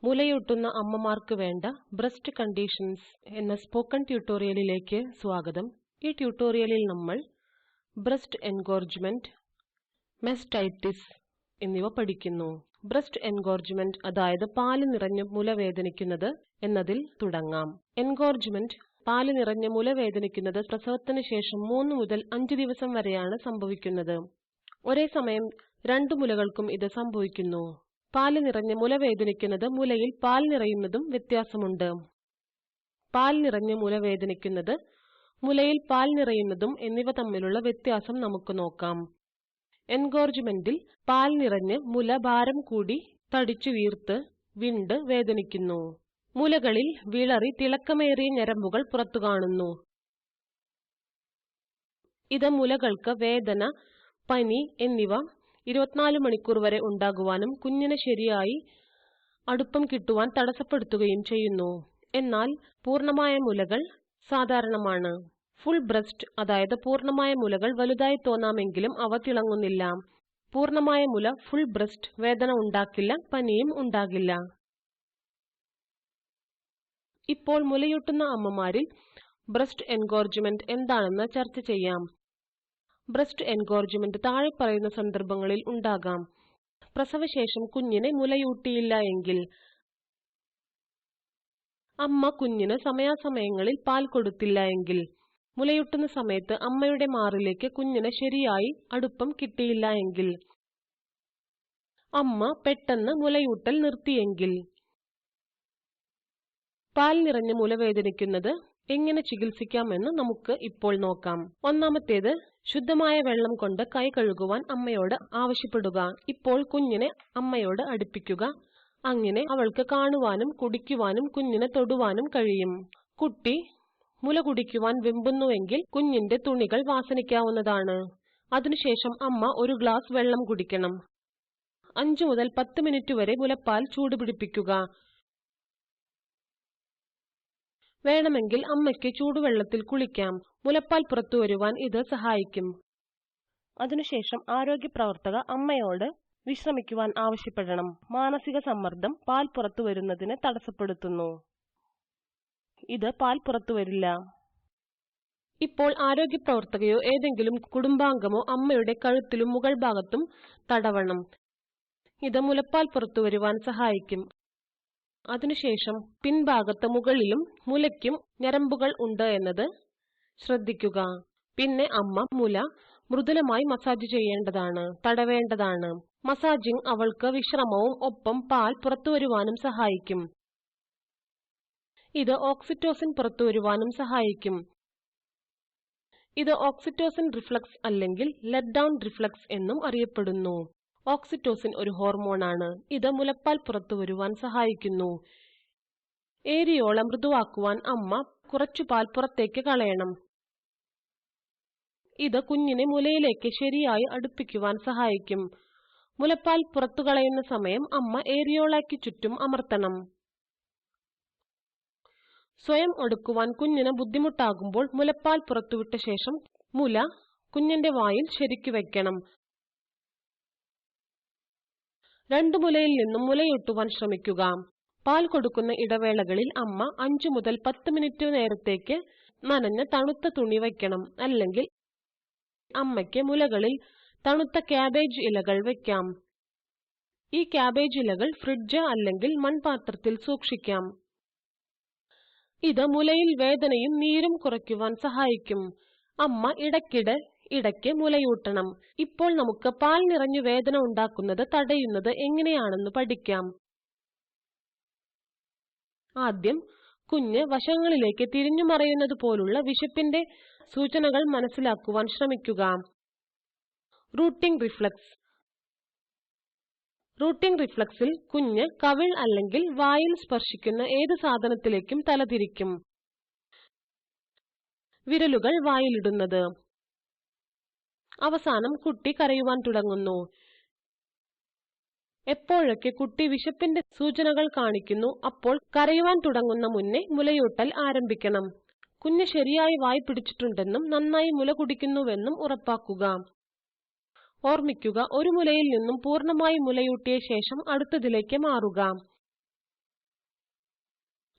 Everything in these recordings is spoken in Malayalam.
മുലയൂട്ടുന്ന അമ്മമാർക്ക് വേണ്ട ബ്രസ്റ്റ് കണ്ടീഷൻസ് എന്ന സ്പോക്കൺ ട്യൂട്ടോറിയലിലേക്ക് സ്വാഗതം. ഈ ട്യൂട്ടോറിയലിൽ നമ്മൾ ബ്രസ്റ്റ് എൻഗോർജ്മെന്റ്, മെസ്റ്റൈറ്റിസ് എന്നിവ പഠിക്കുന്നു. ബ്രസ്റ്റ് എൻഗോർജ്മെന്റ് അതായത് പാല് നിറഞ്ഞ് മുല വേദനിക്കുന്നത് എന്നതിൽ തുടങ്ങാം. എൻഗോർജ്മെന്റ് പാല് നിറഞ്ഞ് മുല വേദനിക്കുന്നത് പ്രസവത്തിന് ശേഷം 3 മുതൽ 5 ദിവസം വരെയാണ് സംഭവിക്കുന്നത്. ഒരേ സമയം 2 മുലകൾക്കും ഇത് സംഭവിക്കുന്നു. പാല് നിറഞ്ഞ് മുല വേദനിക്കുന്നത് മുലയിൽ പാൽ നിറയുന്നതും വ്യത്യാസമുണ്ട്. പാൽ നിറഞ്ഞ് മുല വേദനിക്കുന്നത്, മുലയിൽ പാൽ നിറയുന്നതും എന്നിവ തമ്മിലുള്ള വ്യത്യാസം നമുക്ക് നോക്കാം. എൻഗോർജ്മെന്റിൽ പാൽ നിറഞ്ഞ് മുല ഭാരം കൂടി തടിച്ചു വീർത്ത് വിണ്ട് വേദനിക്കുന്നു. മുലകളിൽ വിളറി തിളക്കമേറിയ ഞരമ്പുകൾ പുറത്തു കാണുന്നു. ഇത് മുലകൾക്ക് വേദന, പനി എന്നിവ 24 മണിക്കൂർ വരെ ഉണ്ടാകുവാനും കുഞ്ഞിന് ശരിയായി അടുപ്പം കിട്ടുവാൻ തടസ്സപ്പെടുത്തുകയും ചെയ്യുന്നു. എന്നാൽ പൂർണ്ണമായ മുലകൾ സാധാരണമാണ്. ഫുൾ ബ്രസ്റ്റ് അതായത് പൂർണ്ണമായ മുലകൾ വലുതായി തോന്നാമെങ്കിലും അവ തിളങ്ങുന്നില്ല. പൂർണ്ണമായ മുല ഫുൾ ബ്രസ്റ്റ് വേദന ഉണ്ടാക്കില്ല, പനിയും ഉണ്ടാകില്ല. ഇപ്പോൾ മുലയൂട്ടുന്ന അമ്മമാരിൽ ബ്രസ്റ്റ് എൻഗോർജ്മെന്റ് എന്താണെന്ന് ചർച്ച ചെയ്യാം. ബ്രസ്റ്റ് എൻഗോർജ്മെന്റ് താഴെ പറയുന്ന സന്ദർഭങ്ങളിൽ ഉണ്ടാകാം. പ്രസവശേഷം കുഞ്ഞിനെ മുലയൂട്ടിയില്ല എങ്കിൽ, അമ്മ കുഞ്ഞിന് സമയാസമയങ്ങളിൽ പാൽ കൊടുത്തില്ല എങ്കിൽ, മുലയൂട്ടുന്ന സമയത്ത് അമ്മയുടെ മാറിലേക്ക് കുഞ്ഞിന് ശരിയായി അടുപ്പം കിട്ടിയില്ല എങ്കിൽ, അമ്മ പെട്ടെന്ന് മുലയൂട്ടൽ നിർത്തിയെങ്കിൽ. പാൽ നിറഞ്ഞ മുല വേദനിക്കുന്നത് എങ്ങനെ ചികിത്സിക്കാമെന്ന് നമുക്ക് ഇപ്പോൾ നോക്കാം. ഒന്നാമത്തേത്, ശുദ്ധമായ വെള്ളം കൊണ്ട് കൈ കഴുകുവാൻ അമ്മയോട് ആവശ്യപ്പെടുക. ഇപ്പോൾ കുഞ്ഞിനെ അമ്മയോട് അടുപ്പിക്കുക. അങ്ങനെ അവൾക്ക് കാണുവാനും കുടിക്കുവാനും കുഞ്ഞിനെ തൊടുവാനും കഴിയും. കുട്ടി മുല കുടിക്കുവാൻ വെമ്പുന്നുവെങ്കിൽ കുഞ്ഞിന്റെ തുണികൾ വാസനിക്കാവുന്നതാണ്. അതിനുശേഷം അമ്മ ഒരു ഗ്ലാസ് വെള്ളം കുടിക്കണം. 5 മുതൽ 10 മിനിറ്റ് വരെ മുലപ്പാൽ ചൂടുപിടിപ്പിക്കുക. വേണമെങ്കിൽ അമ്മയ്ക്ക് ചൂടുവെള്ളത്തിൽ കുളിക്കാം. മുലപ്പാൽ പുറത്തുവരുവാൻ ഇത് സഹായിക്കും. അതിനുശേഷം ആരോഗ്യ പ്രവർത്തക അമ്മയോട് വിശ്രമിക്കുവാൻ ആവശ്യപ്പെടണം. മാനസിക സമ്മർദ്ദം പാൽ പുറത്തുവരുന്നതിനെ തടസ്സപ്പെടുത്തുന്നു. ഇത് പാൽ പുറത്തുവരില്ല. ഇപ്പോൾ ആരോഗ്യ പ്രവർത്തകയോ ഏതെങ്കിലും കുടുംബാംഗമോ അമ്മയുടെ കഴുത്തിലും മുകൾ ഭാഗത്തും തടവണം. ഇത് മുലപ്പാൽ പുറത്തുവരുവാൻ സഹായിക്കും. അതിനുശേഷം പിൻഭാഗത്ത് മുകളിലും മുലയ്ക്കും ഞരമ്പുകൾ ഉണ്ട് എന്നത് ശ്രദ്ധിക്കുക. പിന്നെ അമ്മ മുല മൃദുലമായി മസാജ് ചെയ്യേണ്ടതാണ്, തടവേണ്ടതാണ്. മസാജിംഗ് അവൾക്ക് വിശ്രമവും ഒപ്പം പാൽ പുറത്തുവരുവാനും സഹായിക്കും. ഇത് ഓക്സിറ്റോസിൻ പുറത്തുവരുവാനും സഹായിക്കും. ഇത് ഓക്സിറ്റോസിൻ റിഫ്ലക്സ് അല്ലെങ്കിൽ ലെറ്റ് ഡൗൺ റിഫ്ലക്സ് എന്നും അറിയപ്പെടുന്നു. ഓക്സിറ്റോസിൻ ഒരു ഹോർമോണാണ്. ഇത് മുലപ്പാൽ പുറത്തുവരുവാൻ സഹായിക്കുന്നു. ഏരിയോള മൃദുവാക്കുവാൻ അമ്മ കുറച്ചു പാൽ പുറത്തേക്ക് കളയണം. ഇത് കുഞ്ഞിനെ മുലയിലേക്ക് ശരിയായി അടുപ്പിക്കുവാൻ സഹായിക്കും. മുലപ്പാൽ പുറത്തു കളയുന്ന സമയം അമ്മ ഏരിയോളയ്ക്ക് ചുറ്റും അമർത്തണം. സ്വയം എടുക്കുവാൻ കുഞ്ഞിന് ബുദ്ധിമുട്ടാകുമ്പോൾ മുലപ്പാൽ പുറത്തുവിട്ട ശേഷം മുല കുഞ്ഞിന്റെ വായിൽ ശരിക്കു വെക്കണം. 2 മുലയിൽ നിന്നും മുലയൂട്ടുവാൻ ശ്രമിക്കുക. പാൽ കൊടുക്കുന്ന ഇടവേളകളിൽ അമ്മ 5 മുതൽ 10 മിനിറ്റ് നേരത്തേക്ക് നനഞ്ഞ തണുത്ത തുണി വയ്ക്കണം. അല്ലെങ്കിൽ അമ്മയ്ക്ക് മുലകളിൽ തണുത്ത ക്യാബേജ് ഇലകൾ വയ്ക്കാം. ഈ ക്യാബേജ് ഇലകൾ ഫ്രിഡ്ജ് അല്ലെങ്കിൽ മൺപാത്രത്തിൽ സൂക്ഷിക്കാം. ഇത് മുലയിൽ വേദനയും നീരും കുറയ്ക്കുവാൻ സഹായിക്കും. അമ്മ ഇടയ്ക്ക് മുലയൂട്ടണം. ഇപ്പോൾ നമുക്ക് പാൽ നിറഞ്ഞു വേദന ഉണ്ടാക്കുന്നത് തടയുന്നത് എങ്ങനെയാണെന്ന് പഠിക്കാം. ആദ്യം കുഞ്ഞ് വശങ്ങളിലേക്ക് തിരിഞ്ഞു മറയുന്നത് പോലുള്ള വിശപ്പിന്റെ സൂചനകൾ മനസ്സിലാക്കുവാൻ ശ്രമിക്കുക. Routing reflux. റൂട്ടിംഗ് റിഫ്ലക്സിൽ കുഞ്ഞ് കവിൾ അല്ലെങ്കിൽ വായിൽ സ്പർശിക്കുന്ന ഏത് സാധനത്തിലേക്കും തലതിരിക്കും. വിരലുകൾ വായിലിടുന്നത്. അവസാനം കുട്ടി കരയുവാൻ തുടങ്ങുന്നു. എപ്പോഴൊക്കെ കുട്ടി വിശപ്പിന്റെ സൂചനകൾ കാണിക്കുന്നു അപ്പോൾ കരയുവാൻ തുടങ്ങുന്ന മുന്നേ മുലയൂട്ടൽ ആരംഭിക്കണം. കുഞ്ഞ് ശരിയായി വായി പിടിച്ചിട്ടുണ്ടെന്നും നന്നായി മുല കുടിക്കുന്നുവെന്നും ഉറപ്പാക്കുക. ഓർമ്മിക്കുക, ഒരു മുലയിൽ നിന്നും പൂർണ്ണമായി മുലയൂട്ടിയ ശേഷം അടുത്തതിലേക്ക് മാറുക.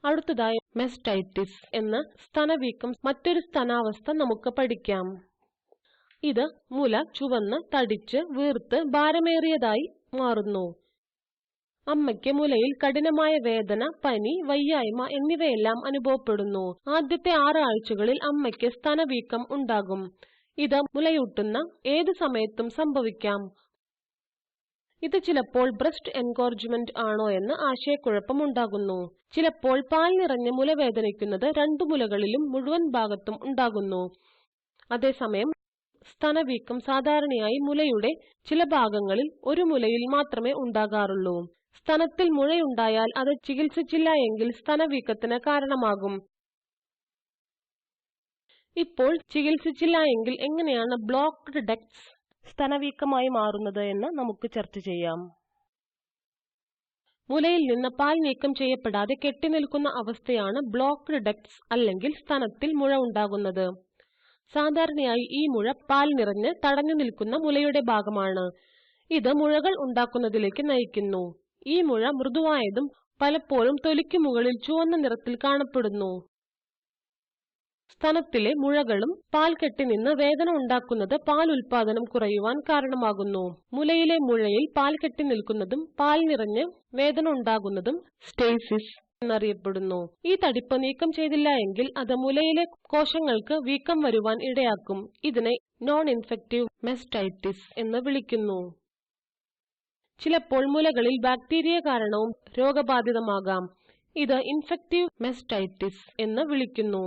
അടുത്തതായി മെസ്റ്റൈറ്റിസ് എന്ന സ്തനവീക്കം മറ്റൊരു സ്തനാവസ്ഥ നമുക്ക് പഠിക്കാം. ഇത് മുല ചുവന്ന് തടിച്ച് വീർത്ത് ഭാരമേറിയതായി മാറുന്നു. അമ്മയ്ക്ക് മുലയിൽ കഠിനമായ വേദന, പനി, വയ്യായ്മ എന്നിവയെല്ലാം അനുഭവപ്പെടുന്നു. ആദ്യത്തെ 6 ആഴ്ചകളിൽ അമ്മയ്ക്ക് സ്തനവീക്കം ഉണ്ടാകും. ഇത് മുലയൂട്ടുന്ന ഏതു സമയത്തും സംഭവിക്കാം. ഇത് ചിലപ്പോൾ ബ്രസ്റ്റ് എൻഗോർജ്മെന്റ് ആണോ എന്ന് ആശയക്കുഴപ്പമുണ്ടാകുന്നു. ചിലപ്പോൾ പാൽ നിറഞ്ഞ് മുല വേദനിക്കുന്നത് 2 മുലകളിലും മുഴുവൻ ഭാഗത്തും ഉണ്ടാകുന്നു. അതേസമയം സ്തനവീക്കം സാധാരണയായി മുലയുടെ ചില ഭാഗങ്ങളിൽ ഒരു മുലയിൽ മാത്രമേ ഉണ്ടാകാറുള്ളൂ. സ്തനത്തിൽ മുഴയുണ്ടായാൽ അത് ചികിത്സിച്ചില്ല എങ്കിൽ സ്തനവീക്കത്തിന് കാരണമാകും. ഇപ്പോൾ ചികിത്സിച്ചില്ല എങ്കിൽ എങ്ങനെയാണ് ബ്ലോക്ക്ഡ് ഡക്ട്സ് സ്തനവീക്കമായി മാറുന്നത് എന്ന് നമുക്ക് ചർച്ച ചെയ്യാം. മുലയിൽ നിന്ന് പാൽ നീക്കം ചെയ്യപ്പെടാതെ കെട്ടിനിൽക്കുന്ന അവസ്ഥയാണ് ബ്ലോക്ക്ഡ് ഡക്ട്സ് അല്ലെങ്കിൽ സ്തനത്തിൽ മുഴ ഉണ്ടാകുന്നത്. സാധാരണയായി ഈ മുഴ പാൽ നിറഞ്ഞ് തടഞ്ഞു നിൽക്കുന്ന മുലയുടെ ഭാഗമാണ്. ഇത് മുഴകൾ ഉണ്ടാക്കുന്നതിലേക്ക് നയിക്കുന്നു. ഈ മുഴ മൃദുവായതും പലപ്പോഴും തൊലിക്ക് മുകളിൽ ചുവന്ന നിറത്തിൽ കാണപ്പെടുന്നു. സ്തനത്തിലെ മുഴകളും പാൽ കെട്ടിനിന്ന് വേദന ഉണ്ടാക്കുന്നത് പാൽ ഉൽപാദനം കുറയുവാൻ കാരണമാകുന്നു. മുലയിലെ മുഴയിൽ പാൽ കെട്ടി നിൽക്കുന്നതും പാൽ നിറഞ്ഞ് വേദന ഉണ്ടാകുന്നതും സ്റ്റേസിസ് എന്നറിയപ്പെടുന്നു. ഈ തടിപ്പ് നീക്കം ചെയ്തില്ല എങ്കിൽ അത് മുലയിലെ കോശങ്ങൾക്ക് വീക്കം വരുവാൻ ഇടയാക്കും. ഇതിനെ നോൺ ഇൻഫെക്റ്റീവ് മെസ്റ്റൈറ്റിസ് എന്ന് വിളിക്കുന്നു. ചിലപ്പോൾ മുലകളിൽ ബാക്ടീരിയ കാരണവും രോഗബാധിതമാകാം. ഇത് ഇൻഫെക്റ്റീവ് മെസ്റ്റൈറ്റിസ് എന്ന് വിളിക്കുന്നു.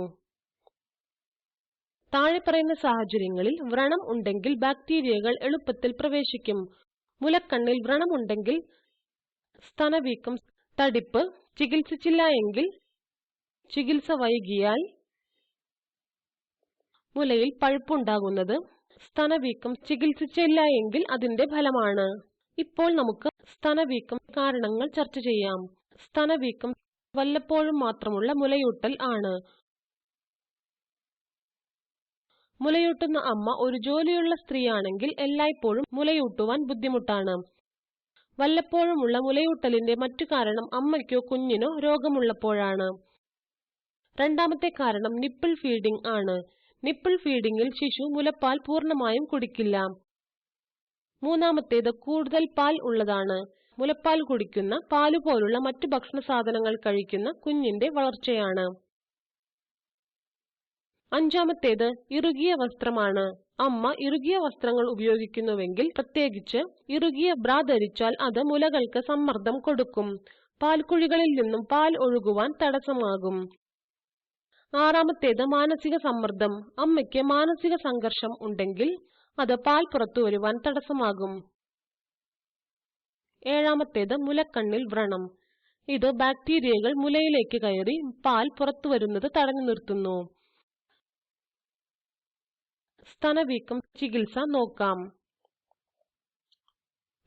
താഴെ പറയുന്ന സാഹചര്യങ്ങളിൽ വ്രണം ഉണ്ടെങ്കിൽ ബാക്ടീരിയകൾ എളുപ്പത്തിൽ പ്രവേശിക്കും. മുലക്കണ്ണിൽ വ്രണം ഉണ്ടെങ്കിൽ സ്തനവീക്കം, തടിപ്പ് ചികിത്സിച്ചില്ല എങ്കിൽ, ചികിത്സ വൈകിയാൽ മുലയിൽ പഴുപ്പുണ്ടാകുന്നത് സ്തനവീക്കം ചികിത്സിച്ചില്ല എങ്കിൽ അതിന്റെ ഫലമാണ്. ഇപ്പോൾ നമുക്ക് സ്തനവീക്കം കാരണങ്ങൾ ചർച്ച ചെയ്യാം. സ്തനവീക്കം വല്ലപ്പോഴും മാത്രമുള്ള മുലയൂട്ടൽ ആണ്. മുലയൂട്ടുന്ന അമ്മ ഒരു ജോലിയുള്ള സ്ത്രീയാണെങ്കിൽ എല്ലായ്പ്പോഴും മുലയൂട്ടുവാൻ ബുദ്ധിമുട്ടാണ്. വല്ലപ്പോഴുമുള്ള മുലയൂട്ടലിന്റെ മറ്റു കാരണം അമ്മയ്ക്കോ കുഞ്ഞിനോ രോഗമുള്ളപ്പോഴാണ്. രണ്ടാമത്തെ കാരണം നിപ്പിൾ ഫീഡിംഗ് ആണ്. നിപ്പിൾ ഫീഡിംഗിൽ ശിശു മുലപ്പാൽ പൂർണ്ണമായും കുടിക്കില്ല. മൂന്നാമത്തേത് കൂടുതൽ പാൽ ഉള്ളതാണ്. മുലപ്പാൽ കുടിക്കുന്ന, പാലുപോലുള്ള മറ്റു ഭക്ഷണ സാധനങ്ങൾ കഴിക്കുന്ന കുഞ്ഞിന്റെ വളർച്ചയാണ്. അഞ്ചാമത്തേത് ഇറുകിയ വസ്ത്രമാണ്. അമ്മ ഇറുകിയ വസ്ത്രങ്ങൾ ഉപയോഗിക്കുന്നുവെങ്കിൽ, പ്രത്യേകിച്ച് ഇറുകിയ ബ്രാ ധരിച്ചാൽ അത് മുലകൾക്ക് സമ്മർദ്ദം കൊടുക്കും. പാൽക്കുഴികളിൽ നിന്നും പാൽ ഒഴുകുവാൻ തടസ്സമാകും. ആറാമത്തേത് മാനസിക സമ്മർദ്ദം. അമ്മയ്ക്ക് മാനസിക സംഘർഷം ഉണ്ടെങ്കിൽ അത് പാൽ പുറത്തുവരുവാൻ തടസ്സമാകും. ഏഴാമത്തേത് മുലക്കണ്ണിൽ വ്രണം. ഇത് ബാക്ടീരിയകൾ മുലയിലേക്ക് കയറി പാൽ പുറത്തുവരുന്നത് തടഞ്ഞു നിർത്തുന്നു. സ്തനവീക്കം ചികിത്സ നോക്കാം.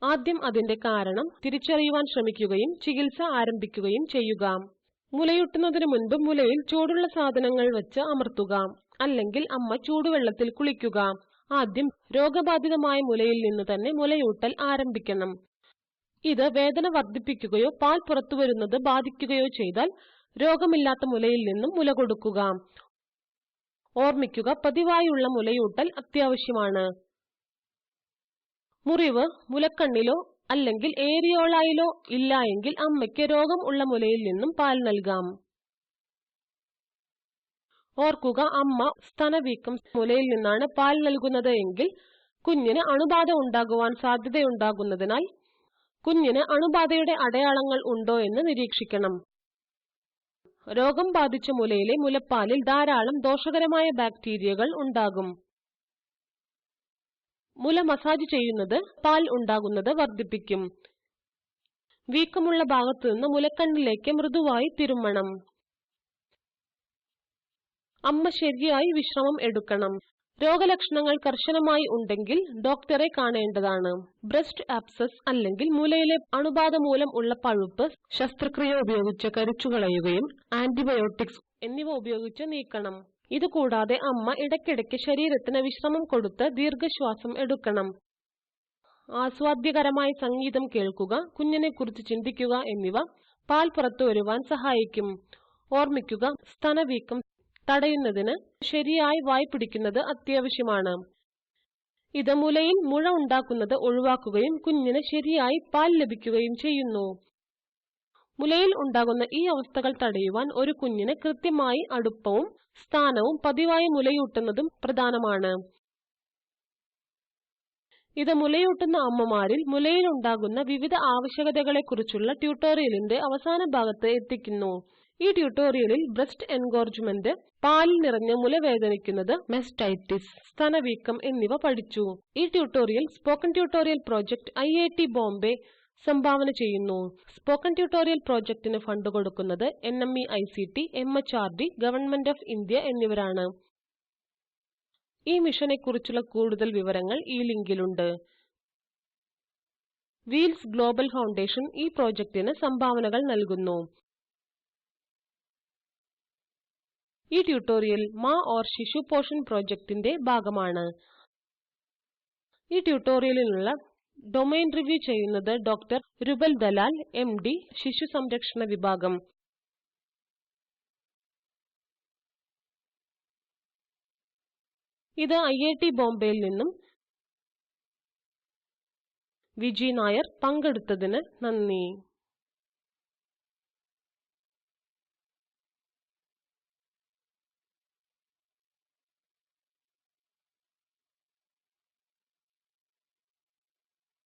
ആദ്യം അതിന്റെ കാരണം തിരിച്ചറിയുവാൻ ശ്രമിക്കുകയും ചികിത്സ ആരംഭിക്കുകയും ചെയ്യുക. മുലയൂട്ടുന്നതിന് മുൻപ് മുലയിൽ ചൂടുള്ള സാധനങ്ങൾ വെച്ച് അമർത്തുക. അല്ലെങ്കിൽ അമ്മ ചൂടുവെള്ളത്തിൽ കുളിക്കുക. ആദ്യം രോഗബാധിതമായ മുലയിൽ നിന്ന് തന്നെ മുലയൂട്ടൽ ആരംഭിക്കണം. ഇത് വേദന വർദ്ധിപ്പിക്കുകയോ പാൽ പുറത്തുവരുന്നത് ബാധിക്കുകയോ ചെയ്താൽ രോഗമില്ലാത്ത മുലയിൽ നിന്നും മുല കൊടുക്കുക. ഓർമ്മിക്കുക, പതിവായുള്ള മുലയൂട്ടൽ അത്യാവശ്യമാണ്. മുറിവ് മുലക്കണ്ണിലോ അല്ലെങ്കിൽ ഏരിയോളയിലോ ഇല്ല എങ്കിൽ അമ്മയ്ക്ക് രോഗം ഉള്ള മുലയിൽ നിന്നും പാൽ നൽകാം. ഓർക്കുക, അമ്മ സ്തനവീക്കം മുലയിൽ നിന്നാണ് പാൽ നൽകുന്നത് എങ്കിൽ കുഞ്ഞിന് അണുബാധ ഉണ്ടാകുവാൻ സാധ്യതയുണ്ടാകുന്നതിനാൽ കുഞ്ഞിന് അണുബാധയുടെ അടയാളങ്ങൾ ഉണ്ടോ എന്ന് നിരീക്ഷിക്കണം. രോഗം ബാധിച്ച മുലയിലെ മുലപ്പാലിൽ ധാരാളം ദോഷകരമായ ബാക്ടീരിയകൾ ഉണ്ടാകും. മുല മസാജ് ചെയ്യുന്നത് പാൽ ഉണ്ടാകുന്നത് വർദ്ധിപ്പിക്കും. വീക്കമുള്ള ഭാഗത്തു നിന്ന് മുലക്കണ്ണിലേക്ക് മൃദുവായി തിരുമ്മണം. അമ്മ ശരിയായി വിശ്രമം എടുക്കണം. രോഗലക്ഷണങ്ങൾ കർശനമായി ഉണ്ടെങ്കിൽ ഡോക്ടറെ കാണേണ്ടതാണ്. ബ്രസ്റ്റ് ആബ്സസ് അല്ലെങ്കിൽ മുലയിലെ അണുബാധ മൂലം ഉള്ള പഴുപ്പ് ശസ്ത്രക്രിയ ഉപയോഗിച്ച് കരിച്ചുകളയുകയും ആന്റിബയോട്ടിക്സ് എന്നിവ ഉപയോഗിച്ച് നീക്കണം. ഇതുകൂടാതെ അമ്മ ഇടയ്ക്കിടയ്ക്ക് ശരീരത്തിന് വിശ്രമം കൊടുത്ത് ദീർഘശ്വാസം എടുക്കണം. ആസ്വാദ്യകരമായ സംഗീതം കേൾക്കുക, കുഞ്ഞിനെ കുറിച്ച് ചിന്തിക്കുക എന്നിവ പാൽ പുറത്തുവരുവാൻ സഹായിക്കും. ഓർമ്മിക്കുക, സ്തനവീക്കം തടയുന്നതിന് ശരിയായി വായ് പിടിക്കുന്നത് അത്യാവശ്യമാണ്. ഇത് മുലയിൽ മുഴ ഉണ്ടാക്കുന്നത് ഒഴിവാക്കുകയും കുഞ്ഞിന് ശരിയായി പാൽ ലഭിക്കുകയും ചെയ്യുന്നു. മുലയിൽ ഉണ്ടാകുന്ന ഈ അവസ്ഥകൾ തടയുവാൻ ഒരു കുഞ്ഞിന് കൃത്യമായി അടുപ്പവും സ്ഥാനവും പതിവായി മുലയൂട്ടുന്നതും പ്രധാനമാണ്. ഇത് മുലയൂട്ടുന്ന അമ്മമാരിൽ മുലയിൽ ഉണ്ടാകുന്ന വിവിധ ആവശ്യകതകളെക്കുറിച്ചുള്ള ട്യൂട്ടോറിയലിന്റെ അവസാന ഭാഗത്ത് എത്തിക്കുന്നു. ഈ ട്യൂട്ടോറിയലിൽ ബ്രസ്റ്റ് എൻഗോർജ്മെന്റ്, പാലിൽ നിറഞ്ഞ മുല വേദനിക്കുന്നത്, മെസ്റ്റൈറ്റിസ്, സ്തനവീക്കം എന്നിവ പഠിച്ചു. ഈ tutorial spoken tutorial project IIT Bombay സംഭാവന ചെയ്യുന്നു. സ്പോക്കൺ ട്യൂട്ടോറിയൽ പ്രോജക്റ്റിന് ഫണ്ട് കൊടുക്കുന്നത് NMEICT, MHRD, government of India എന്നിവരാണ്. ഈ മിഷനെക്കുറിച്ചുള്ള കൂടുതൽ വിവരങ്ങൾ ഈ ലിങ്കിലുണ്ട്. വീൽസ് ഗ്ലോബൽ ഫൗണ്ടേഷൻ ഈ പ്രോജക്റ്റിന് സംഭാവനകൾ നൽകുന്നു. ഈ ട്യൂട്ടോറിയൽ മാ ഓർ ശിശു പോഷൺ പ്രോജക്റ്റിന്റെ ഭാഗമാണ്. ഈ ട്യൂട്ടോറിയലിനുള്ള ഡൊമെയ്ൻ റിവ്യൂ ചെയ്യുന്നത് ഡോക്ടർ രുബൽ ദലാൽ, MD, ശിശു സംരക്ഷണ വിഭാഗം. ഇത് IIT ബോംബെയിൽ നിന്നും വിജി നായർ. പങ്കെടുത്തതിന് നന്ദി.